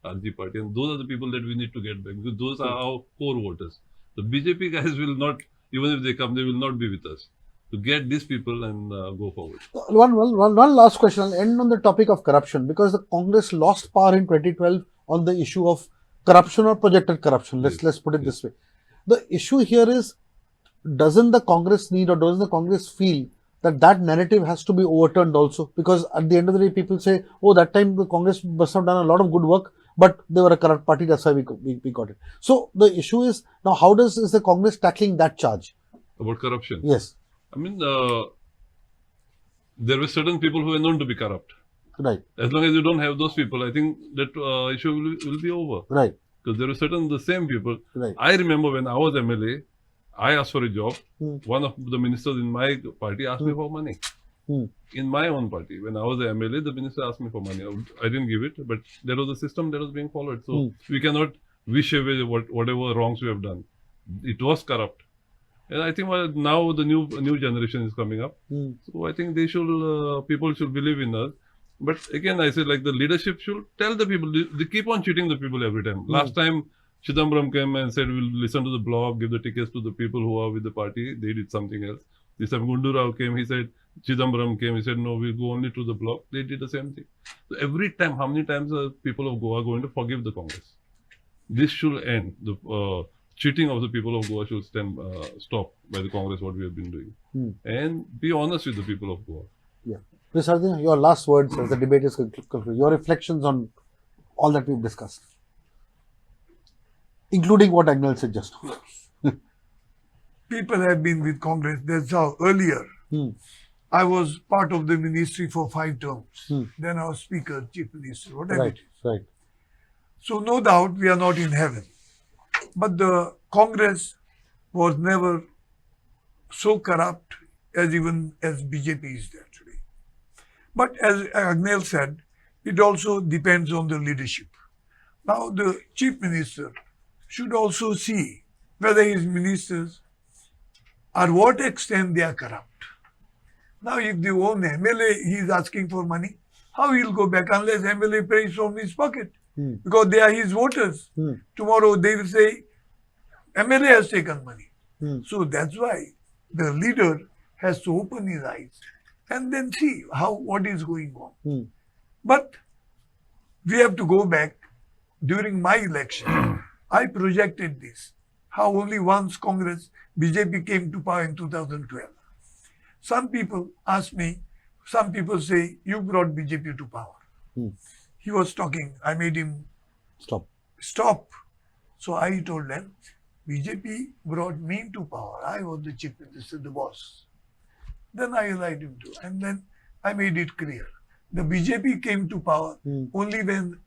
C: RG party, and those are the people that we need to get back because those are our core voters. The BJP guys will not, even if they come, they will not be with us. To get these people and go forward.
A: One last question. I'll end on the topic of corruption because the Congress lost power in 2012 on the issue of corruption or projected corruption. Let's put it this way. The issue here is, doesn't the Congress need or doesn't the Congress feel that narrative has to be overturned also? Because at the end of the day, people say, oh, that time the Congress must have done a lot of good work, but they were a corrupt party. That's why we got it. So the issue is now, how is the Congress tackling that charge?
C: About corruption?
A: Yes.
C: I mean, there were certain people who were known to be corrupt.
A: Right.
C: As long as you don't have those people, I think that issue will be over.
A: Right.
C: Because there were the same people.
A: Right.
C: I remember when I was MLA, I asked for a job. One of the ministers in my party asked me for money. In my own party, when I was an MLA, the minister asked me for money. I didn't give it, but there was a system that was being followed. So we cannot wish away whatever wrongs we have done. It was corrupt. And I think now the new generation is coming up. So I think people should believe in us. But again, I say like the leadership should tell the people. They keep on cheating the people every time. Last time, Chidambaram came and said, we'll listen to the blog, give the tickets to the people who are with the party. They did something else. This time Gundu Rao came, he said, Chidambaram came, he said, no, we'll go only to the blog. They did the same thing. So every time, how many times are people of Goa going to forgive the Congress? This should end. The cheating of the people of Goa should stop by the Congress, what we have been doing. And be honest with the people of Goa.
A: Yeah. Ms. Sardinha, your last words as the debate is concluded. Your reflections on all that we've discussed, including what AGNEL said just now.
B: People have been with Congress. That's how earlier I was part of the ministry for 5 terms. Then I was Speaker, Chief Minister, whatever it is.
A: Right.
B: So no doubt we are not in heaven. But the Congress was never so corrupt as even as BJP is there today. But as AGNEL said, it also depends on the leadership. Now the Chief Minister should also see whether his ministers are what extent they are corrupt. Now if the own MLA he is asking for money, how he will go back unless MLA pays from his pocket? Because they are his voters. Tomorrow they will say, MLA has taken money. So that's why the leader has to open his eyes and then see what is going on. But we have to go back. During my election, I projected this, how only once Congress, BJP came to power in 2012. Some people ask me, some people say, you brought BJP to power. He was talking, I made him stop. So I told them, BJP brought me to power. I was the chief minister, the boss. Then I allowed him to. And then I made it clear. The BJP came to power only when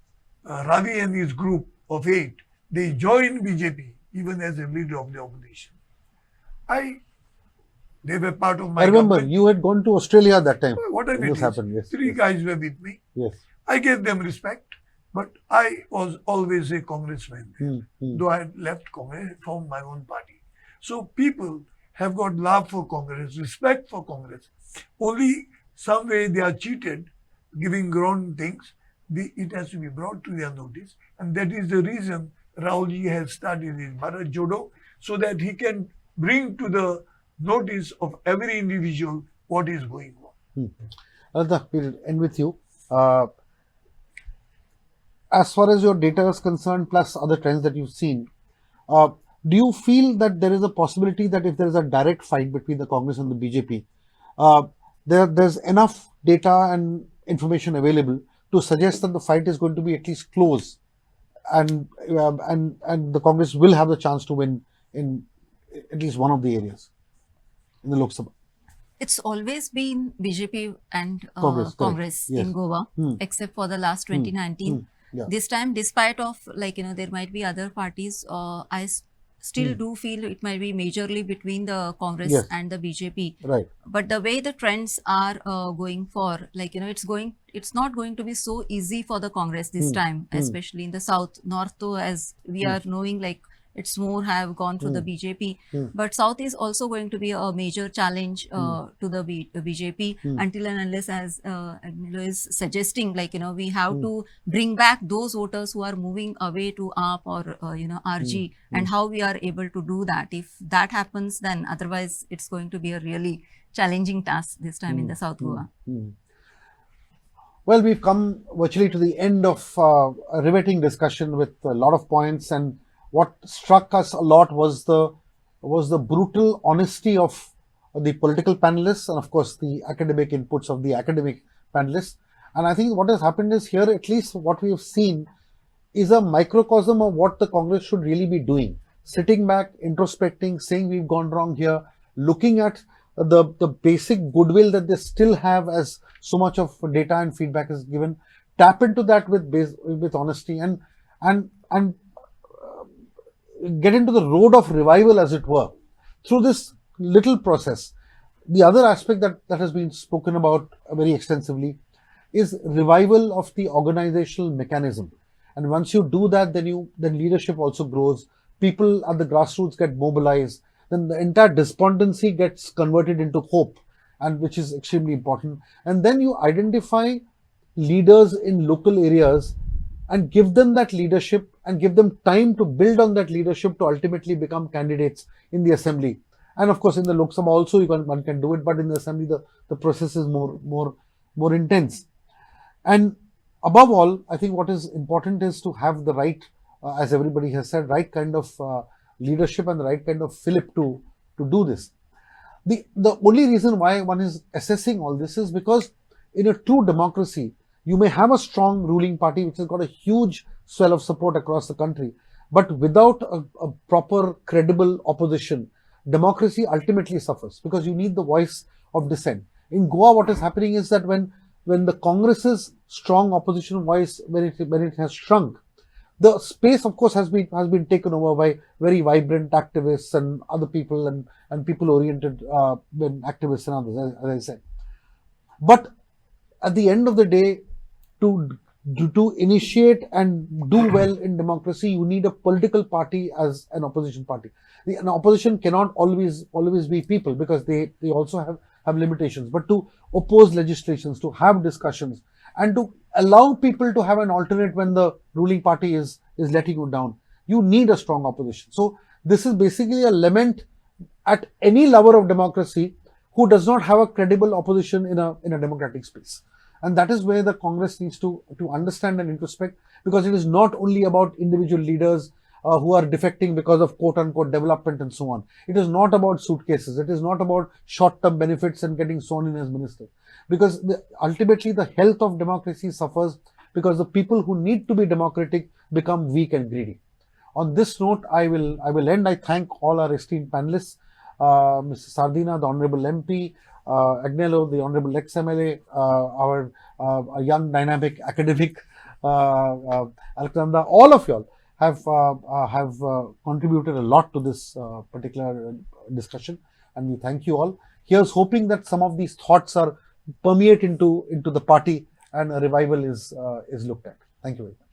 B: Ravi and his group of 8, they joined BJP even as a leader of the opposition. They were part of my
A: I remember
B: government.
A: you had gone to Australia that time.
B: What I mean
A: This
B: is,
A: happened, yes.
B: 3 guys were with me.
A: Yes.
B: I gave them respect, but I was always a congressman there, though I had left Congress, formed my own party. So people have got love for Congress, respect for Congress. Only some way they are cheated, giving wrong things. It has to be brought to their notice, and that is the reason Rahulji has started his Bharat Jodo, so that he can bring to the notice of every individual what is going on.
A: Ananda, we'll end with you. As far as your data is concerned, plus other trends that you've seen, do you feel that there is a possibility that if there is a direct fight between the Congress and the BJP, there's enough data and information available to suggest that the fight is going to be at least close, and the Congress will have the chance to win in at least one of the areas in the Lok Sabha?
D: It's always been BJP and
A: Congress
D: in Goa, except for the last 2019.
A: Yeah.
D: This time, despite of there might be other parties, I still do feel it might be majorly between the Congress and the BJP.
A: Right.
D: But the way the trends are going for, it's not going to be so easy for the Congress this time, especially in the South. North, though, as we are knowing, it's more have gone to the BJP. But South is also going to be a major challenge to the BJP until and unless, as AGNEL is suggesting, we have to bring back those voters who are moving away to AAP or, RG, and how we are able to do that. If that happens, then otherwise it's going to be a really challenging task this time in the South Goa.
A: Well, we've come virtually to the end of a riveting discussion with a lot of points, and what struck us a lot was the brutal honesty of the political panelists and of course the academic inputs of the academic panelists. And I think what has happened is here, at least what we have seen is a microcosm of what the Congress should really be doing. Sitting back, introspecting, saying we've gone wrong here, looking at the basic goodwill that they still have as so much of data and feedback is given, tap into that with honesty and get into the road of revival, as it were, through this little process. The other aspect that has been spoken about very extensively is revival of the organizational mechanism. And once you do that, then leadership also grows. People at the grassroots get mobilized. Then the entire despondency gets converted into hope, and which is extremely important. And then you identify leaders in local areas and give them that leadership and give them time to build on that leadership to ultimately become candidates in the assembly. And of course, in the Lok Sabha also one can do it, but in the assembly the process is more intense. And above all, I think what is important is to have the right, as everybody has said, right kind of leadership and the right kind of fillip to do this. The only reason why one is assessing all this is because in a true democracy, you may have a strong ruling party which has got a huge swell of support across the country, but without a proper credible opposition, democracy ultimately suffers because you need the voice of dissent. In Goa, what is happening is that when the Congress's strong opposition voice, when it has shrunk, the space, of course, has been taken over by very vibrant activists and other people and people-oriented activists and others, as I said. But at the end of the day, to initiate and do well in democracy, you need a political party as an opposition party. An opposition cannot always be people because they also have limitations. But to oppose legislations, to have discussions, and to allow people to have an alternate when the ruling party is letting you down, you need a strong opposition. So this is basically a lament at any lover of democracy who does not have a credible opposition in a democratic space. And that is where the Congress needs to understand and introspect, because it is not only about individual leaders who are defecting because of quote-unquote development and so on. It is not about suitcases. It is not about short-term benefits and getting sworn in as minister. Because ultimately the health of democracy suffers because the people who need to be democratic become weak and greedy. On this note, I will end. I thank all our esteemed panelists, Mr. Sardina, the Honorable MP, AGNEL, the Honorable ex-MLA, our young dynamic academic, ALAKHNANDA. All of y'all have contributed a lot to this particular discussion, and we thank you all. Here's hoping that some of these thoughts permeate into the party and a revival is looked at. Thank you very much.